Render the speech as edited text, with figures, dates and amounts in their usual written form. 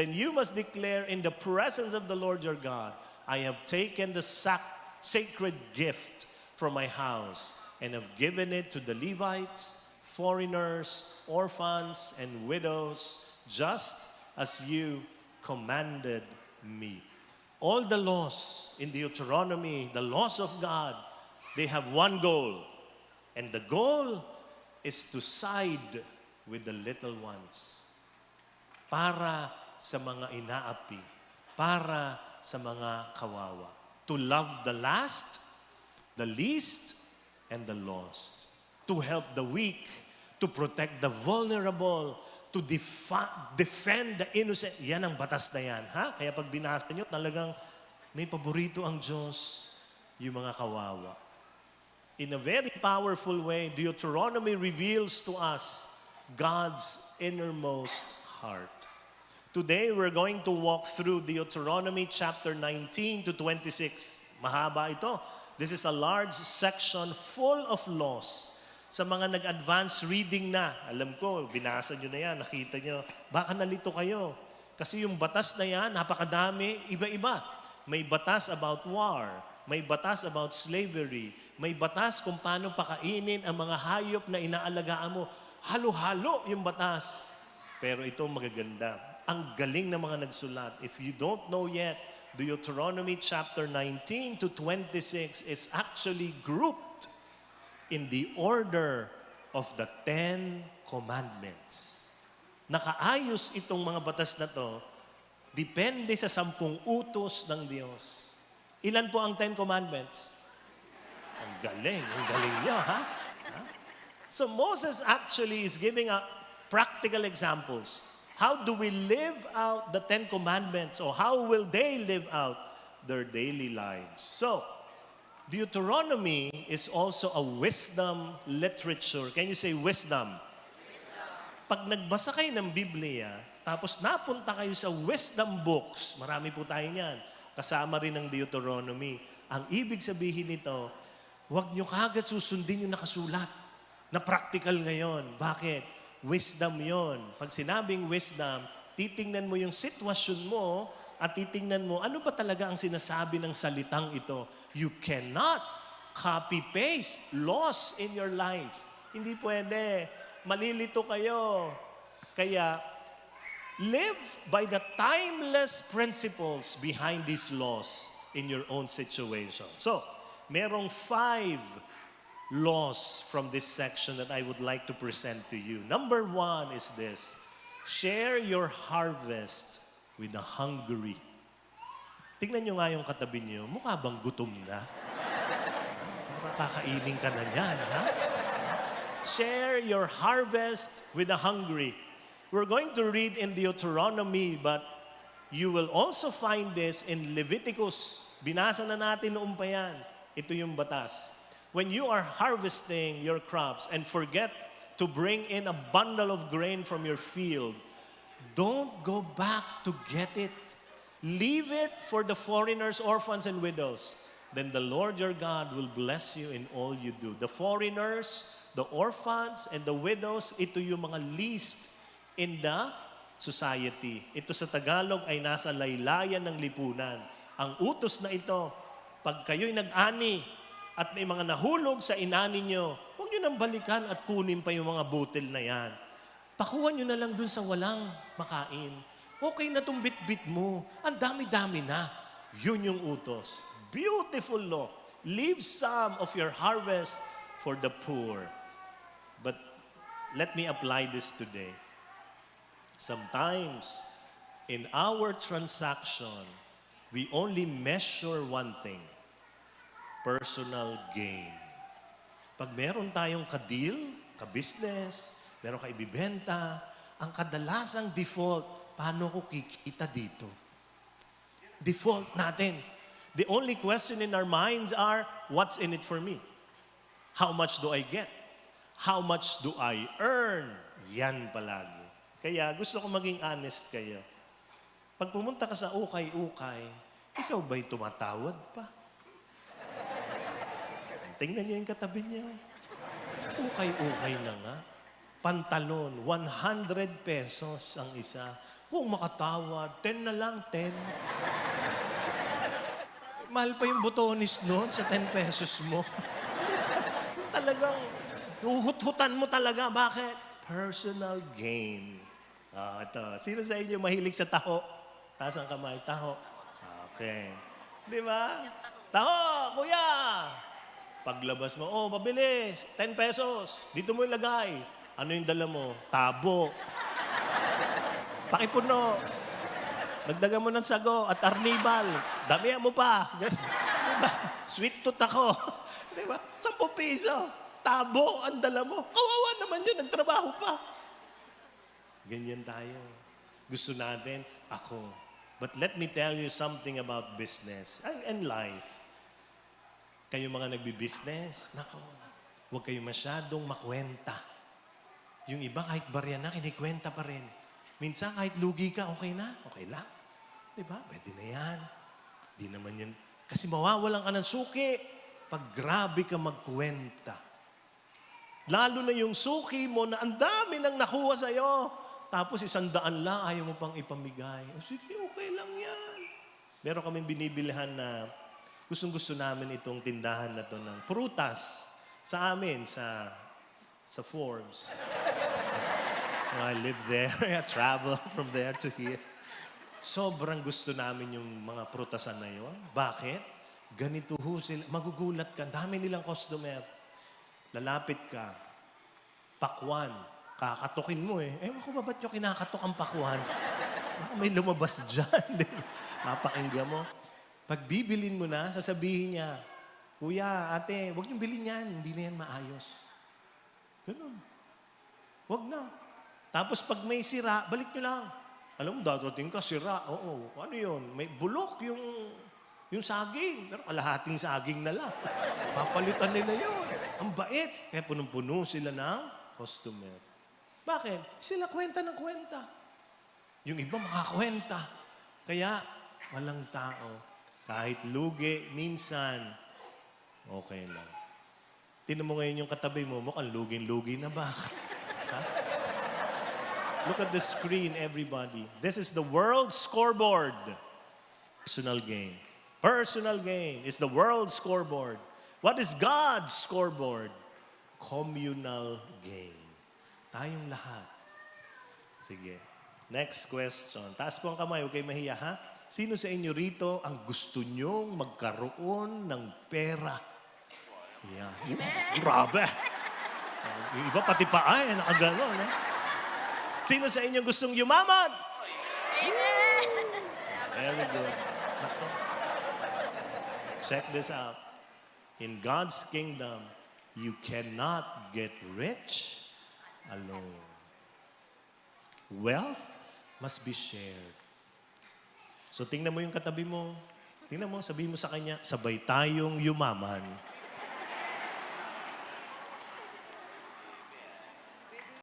Then you must declare in the presence of the Lord your God, I have taken the sacred gift from my house and have given it to the Levites, foreigners, orphans, and widows, just as you commanded me. All the laws in Deuteronomy, the laws of God, they have one goal. And the goal is to side with the little ones. Para sa mga inaapi, para sa mga kawawa. To love the last, the least, and the lost. To help the weak, to protect the vulnerable, to defend the innocent. Yan ang batas na yan. Ha? Kaya pag binasa nyo, talagang may paborito ang Diyos, yung mga kawawa. In a very powerful way, Deuteronomy reveals to us God's innermost heart. Today, we're going to walk through Deuteronomy chapter 19 to 26. Mahaba ito. This is a large section full of laws. Sa mga nag-advance reading na, alam ko, binasa nyo na yan, nakita nyo, baka nalito kayo. Kasi yung batas na yan, napakadami, iba-iba. May batas about war, may batas about slavery, may batas kung paano pakainin ang mga hayop na inaalagaan mo. Halo-halo yung batas. Pero ito magaganda. Ang galing ng mga nagsulat. If you don't know yet, Deuteronomy chapter 19 to 26 is actually grouped in the order of the 10 Commandments. Nakaayos itong mga batas na to, depende sa 10 utos ng Diyos. Ilan po ang 10 Commandments? Ang galing niyo, ha? So Moses actually is giving practical examples. How do we live out the 10 Commandments, or how will they live out their daily lives? So, Deuteronomy is also a wisdom literature. Can you say wisdom? Pag nagbasa kayo ng Biblia, tapos napunta kayo sa wisdom books, marami po tayo niyan, kasama rin ng Deuteronomy. Ang ibig sabihin nito, huwag nyo kagad susundin yung nakasulat na practical ngayon. Bakit? Wisdom yon. Pag sinabing wisdom, titingnan mo yung sitwasyon mo at titingnan mo, ano ba talaga ang sinasabi ng salitang ito? You cannot copy-paste laws in your life. Hindi pwede. Malilito kayo. Kaya, live by the timeless principles behind these laws in your own situation. So, merong 5 laws from this section that I would like to present to you. Number 1 is this: share your harvest with the hungry. Tingnan nyo nga yung katabi nyo, mukha bang gutom na? Kakainin ka na niyan, ha? Share your harvest with the hungry. We're going to read in Deuteronomy, but you will also find this in Leviticus. Binasa na natin noon pa yan. Ito yung batas. When you are harvesting your crops and forget to bring in a bundle of grain from your field, don't go back to get it. Leave it for the foreigners, orphans, and widows. Then the Lord your God will bless you in all you do. The foreigners, the orphans, and the widows, ito yung mga least in the society. Ito sa Tagalog ay nasa laylayan ng lipunan. Ang utos na ito, pag kayo'y nag-ani, at may mga nahulog sa inani nyo, huwag nyo nang balikan at kunin pa yung mga butil na yan. Pakuha nyo na lang dun sa walang makain. Okay na itong bit-bit mo. Ang dami-dami na. Yun yung utos. Beautiful law. Leave some of your harvest for the poor. But let me apply this today. Sometimes, in our transaction, we only measure one thing: personal gain. Pag meron tayong ka-deal, ka-business, meron ka ibibenta, ang kadalasang default, paano ko kikita dito? Default natin. The only question in our minds are, what's in it for me? How much do I get? How much do I earn? Yan palagi. Kaya gusto ko maging honest kayo. Pag pumunta ka sa ukay-ukay, ikaw ba'y tumatawad pa? Tingnan niyo yung katabi niyo. Ukay-ukay na nga. pantalon, 100 pesos ang isa. Kung makatawad, 10 na lang, 10. Mahal pa yung botonis noon sa 10 pesos mo. Talagang huhut-hutan mo talaga. Bakit? Personal gain. Ito. Sino sa inyo mahilig sa taho? Taas ang kamay. Taho. Okay. Di ba? Taho, kuya! Paglabas mo, oh, mabilis. 10 pesos. Dito mo ilagay. Ano yung dala mo? Tabo. Pakipuno. Dagdagan mo ng sago at arnibal. Damihan mo pa. Diba? Sweet tooth ako. Diba? 10 piso. Tabo ang dala mo. Kawawa naman yun. Nagtrabaho pa. Ganyan tayo. Gusto natin, ako. But let me tell you something about business and life. Kayo mga nagbi-business, nako, huwag kayo masyadong makwenta. Yung iba kahit barya na, kinikwenta pa rin. Minsan kahit lugi ka, okay na, okay lang. Diba? Pwede na yan. Di naman yan. Kasi mawawalan ka ng suki pag grabe ka magkwenta. Lalo na yung suki mo na ang dami nang nakuha sa'yo. Tapos 100 lang, ayaw mo pang ipamigay. Sige, okay lang yan. Meron kaming binibilihan na gustong-gusto namin itong tindahan na to ng prutas sa amin, sa Forbes. I live there. I travel from there to here. Sobrang gusto namin yung mga prutasan na yun. Bakit? Ganito ho sila. Magugulat ka. Dami nilang customer. Lalapit ka. Pakwan. Kakatukin mo eh. Ewan ko ba ba't yung kinakatok ang pakwan? Baka may lumabas dyan. Napakinggan mo. Pag bibilin mo na, sasabihin niya, Kuya, ate, huwag niyong bilhin yan. Hindi na yan maayos. Ganun. Huwag na. Tapos pag may sira, balik niyo lang. Alam mo, dadating ka, sira. Oo. Ano yun? May bulok yung saging. Pero kalahating saging na lang. Papalitan nila yun. Ang bait. Kaya punong-puno sila ng customer. Bakit? Sila kwenta ng kwenta. Yung iba makakwenta. Kaya walang tao. Kahit lugi, minsan, okay lang. Tingnan mo ngayon yung katabi mo, mukhang lugin-lugi na ba? Ha? Look at the screen, everybody. This is the world scoreboard. Personal gain. Personal gain is the world scoreboard. What is God's scoreboard? Communal gain. Tayong lahat. Sige. Next question. Taas po ang kamay, huwag kayo mahiya, ha? Sino sa inyo rito ang gusto nyong magkaroon ng pera? Yan. Grabe. Yung iba pati pa ay, nakagano, no? Sino sa inyo gustong yumaman? Very good. Nako. Check this out. In God's kingdom, you cannot get rich alone. Wealth must be shared. So tingnan mo yung katabi mo. Tingnan mo, sabihin mo sa kanya, sabay tayong yumaman.